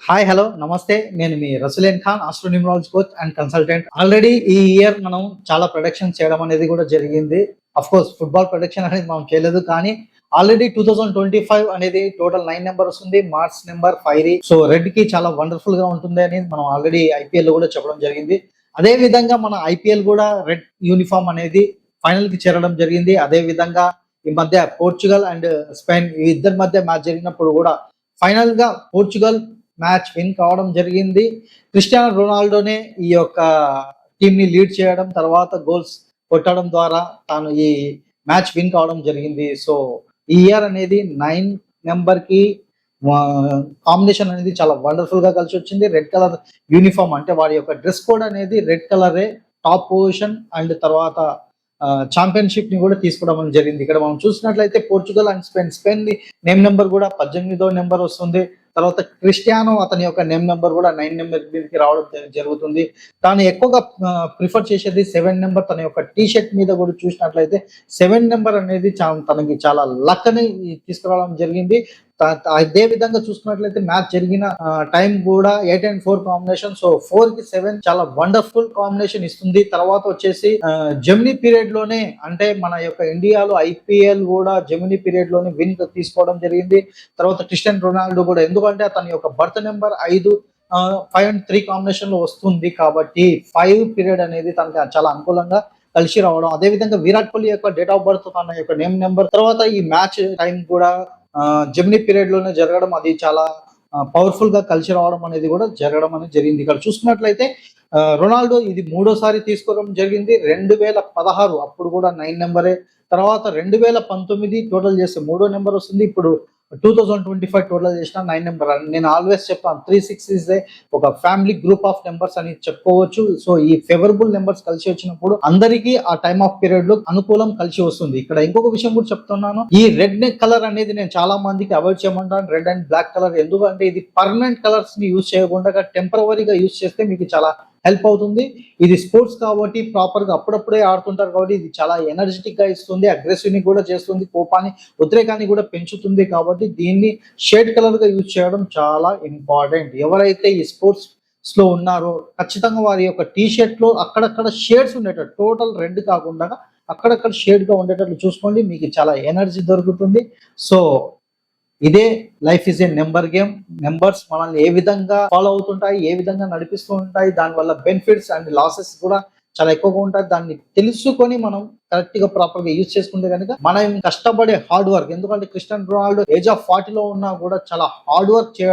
Hi hello నమస్తే. నేను మీ రసులేన్ Khan, astronumerology coach and consultant. Already ఈ ఇయర్ మనం చాలా ప్రొడక్షన్ చేయడం అనేది కూడా జరిగింది. కోర్స్ ఫుట్బాల్ ప్రొడక్షన్ అనేది మనం చేయలేదు, కానీ ఆల్రెడీ 2025 అనేది టోటల్ 9 నెంబర్ వస్తుంది. March number 5. సో రెడ్ కి చాలా వండర్ఫుల్ గా ఉంటుంది అని మనం ఆల్రెడీ ఐపీఎల్ లో కూడా చెప్పడం జరిగింది. అదే విధంగా మన ఐపీఎల్ కూడా రెడ్ యూనిఫామ్ అనేది ఫైనల్ కి చేరడం జరిగింది. అదే విధంగా ఈ మధ్య పోర్చుగల్ అండ్ స్పెయిన్ ఈ ఇద్దరి మధ్య మ్యాచ్ జరిగినప్పుడు కూడా ఫైనల్ గా పోర్చుగల్ మ్యాచ్ విన్ కావడం జరిగింది. క్రిస్టియానో రొనాల్డోనే ఈ యొక్క టీమ్ ని లీడ్ చేయడం, తర్వాత గోల్స్ కొట్టడం ద్వారా తాను ఈ మ్యాచ్ విన్ కావడం జరిగింది. సో ఈ ఇయర్ అనేది 9 నెంబర్ కి కాంబినేషన్ అనేది చాలా వండర్ఫుల్ గా కలిసి వచ్చింది. రెడ్ కలర్ యూనిఫామ్ అంటే వారి యొక్క డ్రెస్ కోడ్ అనేది రెడ్ కలరే టాప్ పొజిషన్ అండ్ తర్వాత ఛాంపియన్షిప్ ని కూడా తీసుకోవడం జరిగింది. ఇక్కడ మనం చూసినట్లయితే Portugal and Spain name number కూడా 18వ నెంబర్ వస్తుంది. తర్వాత క్రిస్టియానో అతని యొక్క నేమ్ నెంబర్ కూడా 9 నెంబర్ కి రావడం జరుగుతుంది. తాను ఎక్కువగా ప్రిఫర్ చేసేది 7 నెంబర్. తన యొక్క టీ షర్ట్ మీద కూడా చూసినట్లయితే 7 నెంబర్ అనేది తనకి చాలా లక్ అని తీసుకురావడం జరిగింది. అదే విధంగా చూసుకున్నట్లయితే మ్యాచ్ జరిగిన టైం కూడా 8 and 4 కాంబినేషన్. సో 4 కి 7 చాలా వండర్ఫుల్ కాంబినేషన్ ఇస్తుంది. తర్వాత వచ్చేసి జెమినీ పీరియడ్ లోనే, అంటే మన యొక్క ఇండియాలో ఐపీఎల్ కూడా జెమినీ పీరియడ్ లోనే విన్ తీసుకోవడం జరిగింది. తర్వాత క్రిస్టియానో రొనాల్డో కూడా, ఎందుకంటే అతని యొక్క బర్త్ నెంబర్ 5 5 and 3 కాంబినేషన్ లో వస్తుంది కాబట్టి 5 పీరియడ్ అనేది తనకి చాలా అనుకూలంగా కలిసి రావడం. అదే విధంగా విరాట్ కోహ్లీ యొక్క డేట్ ఆఫ్ బర్త్, తన యొక్క నేమ్ నెంబర్, తర్వాత ఈ మ్యాచ్ టైం కూడా జెమినీ పీరియడ్ లోనే జరగడం, అది చాలా పవర్ఫుల్ గా కలిసి రావడం అనేది కూడా జరగడం అనేది జరిగింది. ఇక్కడ చూసుకున్నట్లయితే రొనాల్డో ఇది 3వసారి తీసుకోవడం జరిగింది. 2016 అప్పుడు కూడా 9 నెంబరే. తర్వాత 2019 టోటల్ చేస్తే 3వ నెంబర్ వస్తుంది. ఇప్పుడు 2025 టోటల్ చేసిన 9 నెంబర్. నేను ఆల్వేస్ చెప్తాను 36 ఇస్ ఒక ఫ్యామిలీ గ్రూప్ ఆఫ్ నెంబర్స్ అని చెప్పుకోవచ్చు. సో ఈ ఫేవరబుల్ నెంబర్స్ కలిసి వచ్చినప్పుడు అందరికీ ఆ టైమ్ ఆఫ్ పీరియడ్ లో అనుకూలం కలిసి వస్తుంది. ఇక్కడ ఇంకొక విషయం కూడా చెప్తున్నాను, ఈ రెడ్ కలర్ అనేది నేను చాలా మందికి అవాయిడ్ చేయమంటాను, రెడ్ అండ్ బ్లాక్ కలర్. ఎందుకంటే ఇది పర్మనెంట్ కలర్స్ ని యూజ్ చేయకుండా టెంపరవరీగా యూజ్ చేస్తే మీకు చాలా హెల్ప్ అవుతుంది. ఇది స్పోర్ట్స్ కాబట్టి ప్రాపర్ గా అప్పుడప్పుడే ఆడుతుంటారు కాబట్టి ఇది చాలా ఎనర్జెటిక్ గా ఇస్తుంది, అగ్రెసివ్ ని కూడా చేస్తుంది, కోపాన్ని ఉద్రేకాన్ని కూడా పెంచుతుంది. కాబట్టి దీన్ని షేడ్ కలర్ గా యూజ్ చేయడం చాలా ఇంపార్టెంట్. ఎవరైతే ఈ స్పోర్ట్స్ లో ఉన్నారో ఖచ్చితంగా వారి యొక్క టీ షర్ట్ లో అక్కడక్కడ షేడ్స్ ఉండేటట్టు, టోటల్ రెడ్ కాకుండా అక్కడక్కడ షేడ్ గా ఉండేటట్లు చూసుకోండి, మీకు చాలా ఎనర్జీ దొరుకుతుంది. సో ఇదే life is a number game. Numbers మనల్ని ఏ విధంగా ఫాలో అవుతుంటాయి, ఏ విధంగా నడిపిస్తూ ఉంటాయి, దానివల్ల బెనిఫిట్స్ అండ్ లాసెస్ కూడా చాలా ఎక్కువగా ఉంటాయి. దాన్ని తెలుసుకొని మనం కరెక్ట్ గా ప్రాపర్ గా యూజ్ చేసుకుంటే కనుక మనం కష్టపడే హార్డ్ వర్క్, ఎందుకంటే క్రిస్టియానో రొనాల్డో ఏజ్ ఆఫ్ 40 లో ఉన్నా కూడా చాలా హార్డ్ వర్క్ చేయడం